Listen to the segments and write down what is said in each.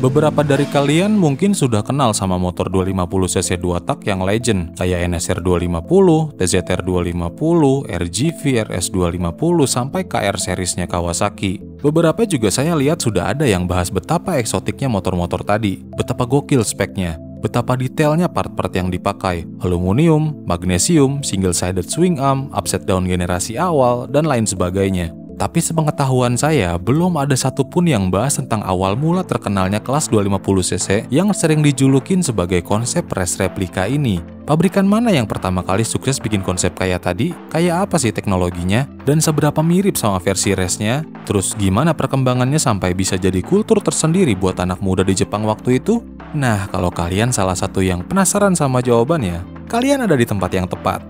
Beberapa dari kalian mungkin sudah kenal sama motor 250cc 2 tak yang legend, kayak NSR 250, TZR 250, RGV RS 250, sampai KR seriesnya Kawasaki. Beberapa juga saya lihat sudah ada yang bahas betapa eksotiknya motor-motor tadi, betapa gokil speknya, betapa detailnya part-part yang dipakai, aluminium, magnesium, single-sided swing arm, upside down generasi awal, dan lain sebagainya. Tapi sepengetahuan saya, belum ada satupun yang bahas tentang awal mula terkenalnya kelas 250cc yang sering dijulukin sebagai konsep race replika ini. Pabrikan mana yang pertama kali sukses bikin konsep kayak tadi? Kayak apa sih teknologinya? Dan seberapa mirip sama versi race-nya? Terus gimana perkembangannya sampai bisa jadi kultur tersendiri buat anak muda di Jepang waktu itu? Nah, kalau kalian salah satu yang penasaran sama jawabannya, kalian ada di tempat yang tepat.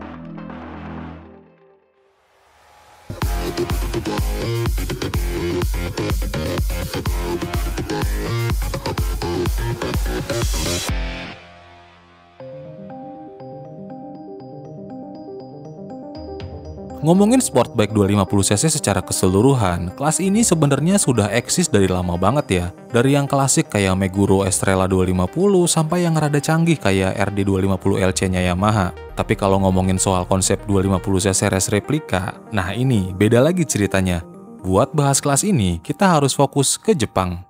Ngomongin sport bike 250cc secara keseluruhan, kelas ini sebenarnya sudah eksis dari lama banget ya. Dari yang klasik kayak Meguro Estrella 250 sampai yang rada canggih kayak RD 250 LC-nya Yamaha. Tapi kalau ngomongin soal konsep 250cc race replika, nah ini beda lagi ceritanya. Buat bahas kelas ini, kita harus fokus ke Jepang.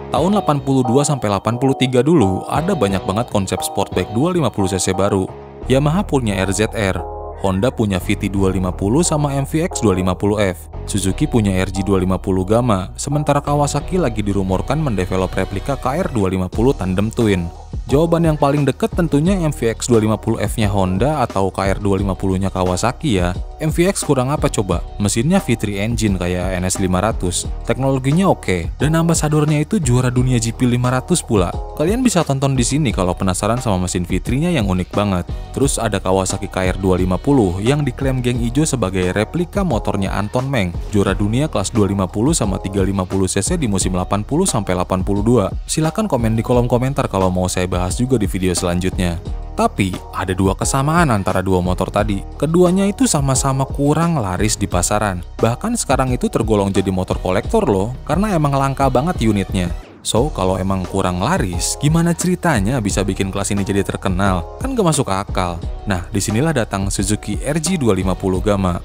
Tahun 82-83 dulu, ada banyak banget konsep sport bike 250cc baru. Yamaha punya RZR, Honda punya VT 250 sama MVX 250F, Suzuki punya RG 250 Gamma, sementara Kawasaki lagi dirumorkan mendevelop replika KR 250 Tandem Twin. Jawaban yang paling deket tentunya MVX 250F-nya Honda atau KR 250-nya Kawasaki ya. MVX kurang apa coba? Mesinnya V3 engine kayak NS500. Teknologinya oke, dan ambasadornya itu juara dunia GP 500 pula. Kalian bisa tonton di sini kalau penasaran sama mesin V3-nya yang unik banget. Terus ada Kawasaki KR 250 yang diklaim geng ijo sebagai replika motornya Anton Meng, juara dunia kelas 250 sama 350cc di musim 80 sampai 82. Silakan komen di kolom komentar kalau mau saya bahas juga di video selanjutnya. Tapi, ada dua kesamaan antara dua motor tadi. Keduanya itu sama-sama kurang laris di pasaran. Bahkan sekarang itu tergolong jadi motor kolektor loh, karena emang langka banget unitnya. So, kalau emang kurang laris, gimana ceritanya bisa bikin kelas ini jadi terkenal? Kan gak masuk akal. Nah, disinilah datang Suzuki RG 250 Gamma.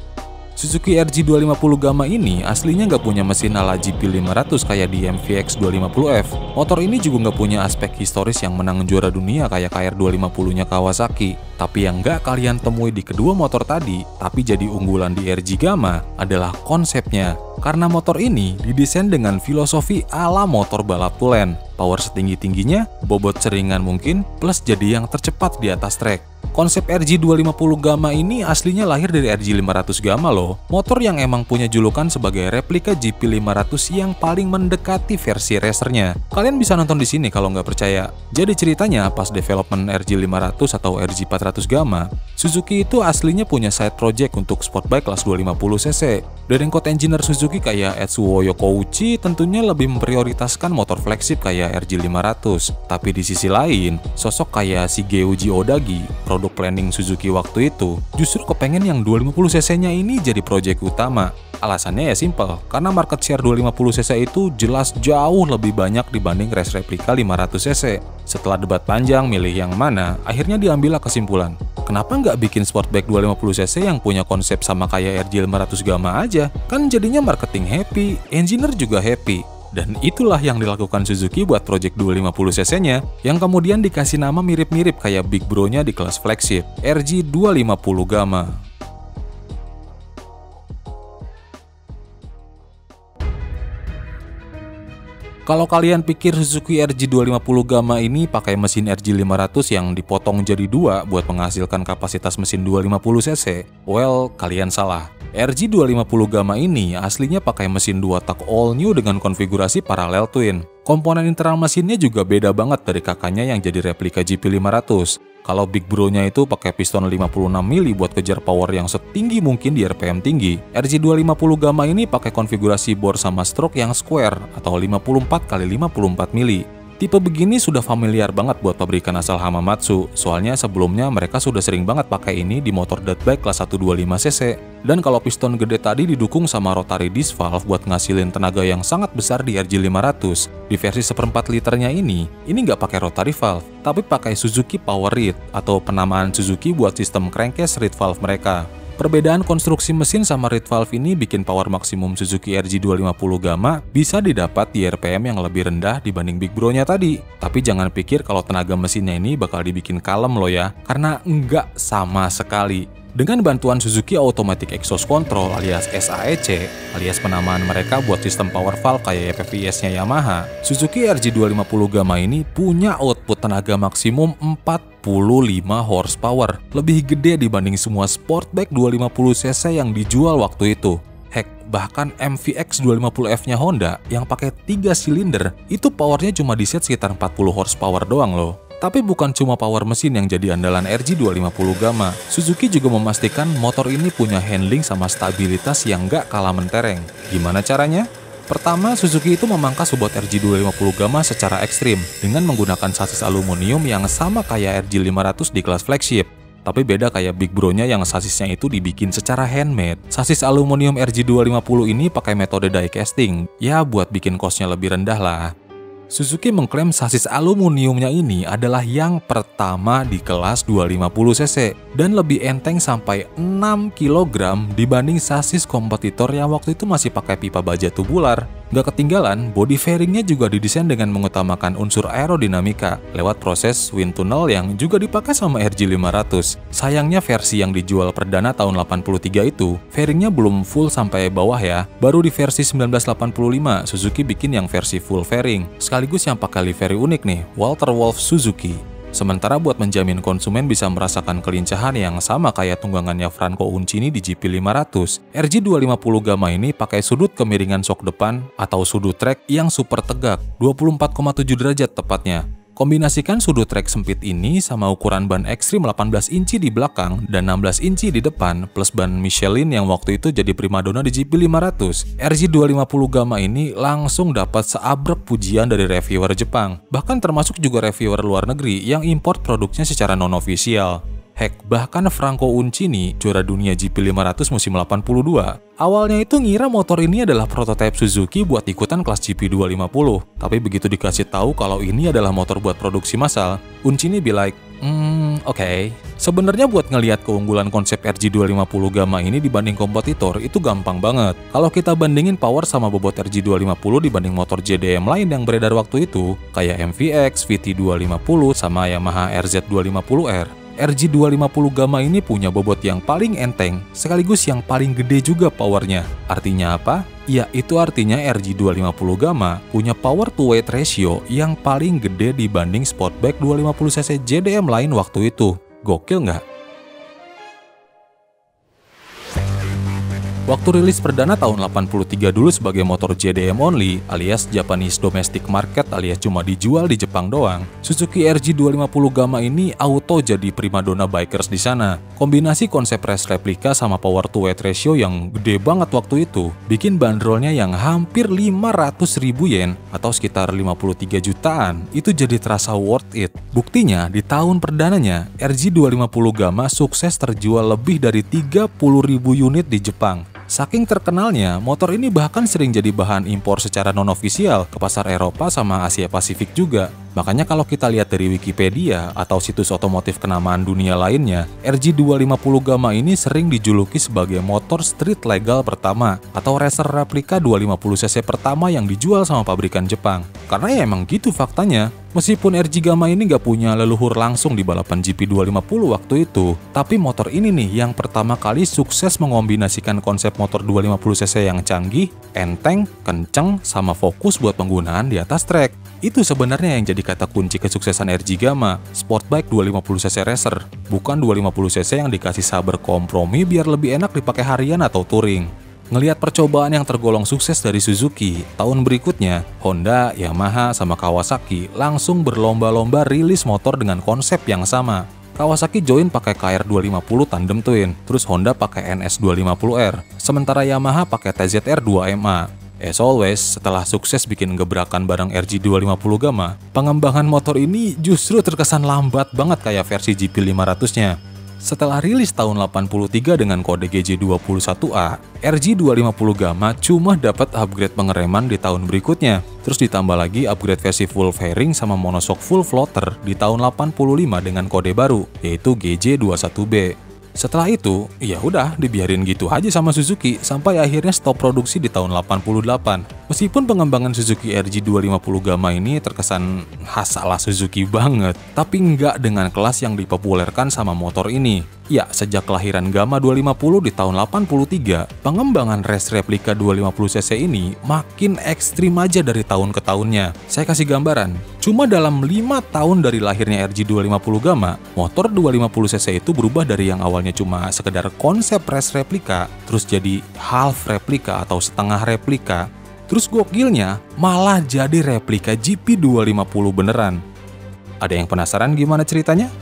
Suzuki RG 250 Gamma ini aslinya nggak punya mesin ala GP 500 kayak di MVX 250F. Motor ini juga nggak punya aspek historis yang menang juara dunia kayak KR 250-nya Kawasaki. Tapi yang nggak kalian temui di kedua motor tadi, tapi jadi unggulan di RG Gamma adalah konsepnya. Karena motor ini didesain dengan filosofi ala motor balap tulen. Power setinggi-tingginya, bobot seringan mungkin, plus jadi yang tercepat di atas trek. Konsep RG 250 Gamma ini aslinya lahir dari RG 500 Gamma loh. Motor yang emang punya julukan sebagai replika GP 500 yang paling mendekati versi racernya. Kalian bisa nonton di sini kalau nggak percaya. Jadi ceritanya pas development RG 500 atau RG 400 Gamma, Suzuki itu aslinya punya side project untuk sport bike kelas 250cc. Dari code engineer Suzuki kayak Etsuo Yokouchi tentunya lebih memprioritaskan motor flagship kayak RG 500. Tapi di sisi lain, sosok kayak Shigeuji Odagi, produk planning Suzuki waktu itu, justru kepengen yang 250cc-nya ini jadi proyek utama. Alasannya ya simple, karena market share 250cc itu jelas jauh lebih banyak dibanding race replika 500cc. Setelah debat panjang milih yang mana, akhirnya diambillah kesimpulan. Kenapa nggak bikin sport bike 250cc yang punya konsep sama kayak RG 500 Gamma aja? Kan jadinya marketing happy, engineer juga happy. Dan itulah yang dilakukan Suzuki buat project 250cc-nya, yang kemudian dikasih nama mirip-mirip kayak big bro-nya di kelas flagship, RG 250 Gamma. Kalau kalian pikir Suzuki RG 250 Gamma ini pakai mesin RG 500 yang dipotong jadi dua buat menghasilkan kapasitas mesin 250cc, well, kalian salah. RG 250 Gamma ini aslinya pakai mesin 2 tak all new dengan konfigurasi parallel twin. Komponen internal mesinnya juga beda banget dari kakaknya yang jadi replika GP 500. Kalau big bro-nya itu pakai piston 56 mili buat kejar power yang setinggi mungkin di RPM tinggi, RG 250 Gamma ini pakai konfigurasi bor sama stroke yang square atau 54 x 54 mili. Tipe begini sudah familiar banget buat pabrikan asal Hamamatsu, soalnya sebelumnya mereka sudah sering banget pakai ini di motor dirt bike kelas 125cc. Dan kalau piston gede tadi didukung sama rotary disc valve buat ngasilin tenaga yang sangat besar di RG500, di versi 1/4 liternya ini nggak pakai rotary valve, tapi pakai Suzuki Power Reed atau penamaan Suzuki buat sistem crankcase reed valve mereka. Perbedaan konstruksi mesin sama reed valve ini bikin power maksimum Suzuki RG250 Gamma bisa didapat di RPM yang lebih rendah dibanding Big Bro-nya tadi. Tapi jangan pikir kalau tenaga mesinnya ini bakal dibikin kalem loh ya, karena enggak sama sekali. Dengan bantuan Suzuki Automatic Exhaust Control alias SAEC, alias penamaan mereka buat sistem power valve kayak PVS-nya Yamaha, Suzuki RG250 Gamma ini punya output tenaga maksimum 45 horsepower, lebih gede dibanding semua sportback 250cc yang dijual waktu itu. Heck, bahkan MVX 250F-nya Honda yang pakai 3 silinder, itu powernya cuma di set sekitar 40 horsepower doang loh. Tapi bukan cuma power mesin yang jadi andalan RG250 Gamma, Suzuki juga memastikan motor ini punya handling sama stabilitas yang nggak kalah mentereng. Gimana caranya? Pertama, Suzuki itu memangkas bobot RG250 Gamma secara ekstrim dengan menggunakan sasis aluminium yang sama kayak RG500 di kelas flagship. Tapi beda kayak Big Bro-nya yang sasisnya itu dibikin secara handmade. Sasis aluminium RG250 ini pakai metode die casting, ya buat bikin cost-nya lebih rendah lah. Suzuki mengklaim sasis aluminiumnya ini adalah yang pertama di kelas 250cc dan lebih enteng sampai 6 kg dibanding sasis kompetitor yang waktu itu masih pakai pipa baja tubular. Gak ketinggalan, body fairingnya juga didesain dengan mengutamakan unsur aerodinamika lewat proses wind tunnel yang juga dipakai sama RG500. Sayangnya versi yang dijual perdana tahun 83 itu, fairingnya belum full sampai bawah ya. Baru di versi 1985, Suzuki bikin yang versi full fairing, sekaligus yang pakai livery unik nih, Walter Wolf Suzuki. Sementara buat menjamin konsumen bisa merasakan kelincahan yang sama kayak tunggangannya Franco Uncini di GP500, RG250 Gamma ini pakai sudut kemiringan sok depan atau sudut trek yang super tegak, 24,7 derajat tepatnya. Kombinasikan sudut trek sempit ini sama ukuran ban ekstrim 18 inci di belakang dan 16 inci di depan plus ban Michelin yang waktu itu jadi primadona di GP500. RG250 Gamma ini langsung dapat seabrek pujian dari reviewer Jepang, bahkan termasuk juga reviewer luar negeri yang import produknya secara non-ofisial. Heck, bahkan Franco Uncini, juara dunia GP500 musim 82, awalnya itu ngira motor ini adalah prototipe Suzuki buat ikutan kelas GP250. Tapi begitu dikasih tahu kalau ini adalah motor buat produksi massal, Uncini be like, oke. Sebenarnya buat ngelihat keunggulan konsep RG250 Gamma ini dibanding kompetitor itu gampang banget. Kalau kita bandingin power sama bobot RG250 dibanding motor JDM lain yang beredar waktu itu, kayak MVX, VT250, sama Yamaha RZ250R. RG250 Gamma ini punya bobot yang paling enteng, sekaligus yang paling gede juga powernya. Artinya apa? Ya, itu artinya RG250 Gamma punya power to weight ratio yang paling gede dibanding sportback 250cc JDM lain waktu itu. Gokil nggak? Waktu rilis perdana tahun 83 dulu sebagai motor JDM only alias Japanese Domestic Market alias cuma dijual di Jepang doang, Suzuki RG250 Gamma ini auto jadi primadona bikers di sana. Kombinasi konsep race replika sama power to weight ratio yang gede banget waktu itu bikin bandrolnya yang hampir 500.000 yen atau sekitar 53 jutaan itu jadi terasa worth it. Buktinya di tahun perdananya RG250 Gamma sukses terjual lebih dari 30.000 unit di Jepang. Saking terkenalnya, motor ini bahkan sering jadi bahan impor secara non-ofisial ke pasar Eropa sama Asia Pasifik juga. Makanya kalau kita lihat dari Wikipedia atau situs otomotif kenamaan dunia lainnya, RG250 Gamma ini sering dijuluki sebagai motor street legal pertama atau racer replika 250cc pertama yang dijual sama pabrikan Jepang. Karena ya emang gitu faktanya. Meskipun RG Gamma ini nggak punya leluhur langsung di balapan GP250 waktu itu, tapi motor ini nih yang pertama kali sukses mengombinasikan konsep motor 250cc yang canggih, enteng, kenceng, sama fokus buat penggunaan di atas trek. Itu sebenarnya yang jadi kata kunci kesuksesan RG Gamma, sportbike 250cc racer, bukan 250cc yang dikasih saber kompromi biar lebih enak dipakai harian atau touring. Ngelihat percobaan yang tergolong sukses dari Suzuki, tahun berikutnya Honda, Yamaha, sama Kawasaki langsung berlomba-lomba rilis motor dengan konsep yang sama. Kawasaki join pakai KR250 tandem twin, terus Honda pakai NS250R, sementara Yamaha pakai TZR 2MA. As always, setelah sukses bikin gebrakan bareng RG250 Gamma, pengembangan motor ini justru terkesan lambat banget kayak versi GP500-nya. Setelah rilis tahun 83 dengan kode GJ21A, RG250 Gamma cuma dapat upgrade pengereman di tahun berikutnya. Terus ditambah lagi upgrade versi full fairing sama monoshock full floater di tahun 85 dengan kode baru, yaitu GJ21B. Setelah itu, ya udah dibiarin gitu aja sama Suzuki sampai akhirnya stop produksi di tahun 88. Meskipun pengembangan Suzuki RG250 Gamma ini terkesan khas ala Suzuki banget, tapi nggak dengan kelas yang dipopulerkan sama motor ini. Ya, sejak kelahiran Gamma 250 di tahun 83, pengembangan race replika 250cc ini makin ekstrim aja dari tahun ke tahunnya. Saya kasih gambaran, cuma dalam 5 tahun dari lahirnya RG250 Gamma, motor 250cc itu berubah dari yang awalnya cuma sekedar konsep race replika, terus jadi half replika atau setengah replika. Terus gokilnya, malah jadi replika GP250 beneran. Ada yang penasaran gimana ceritanya?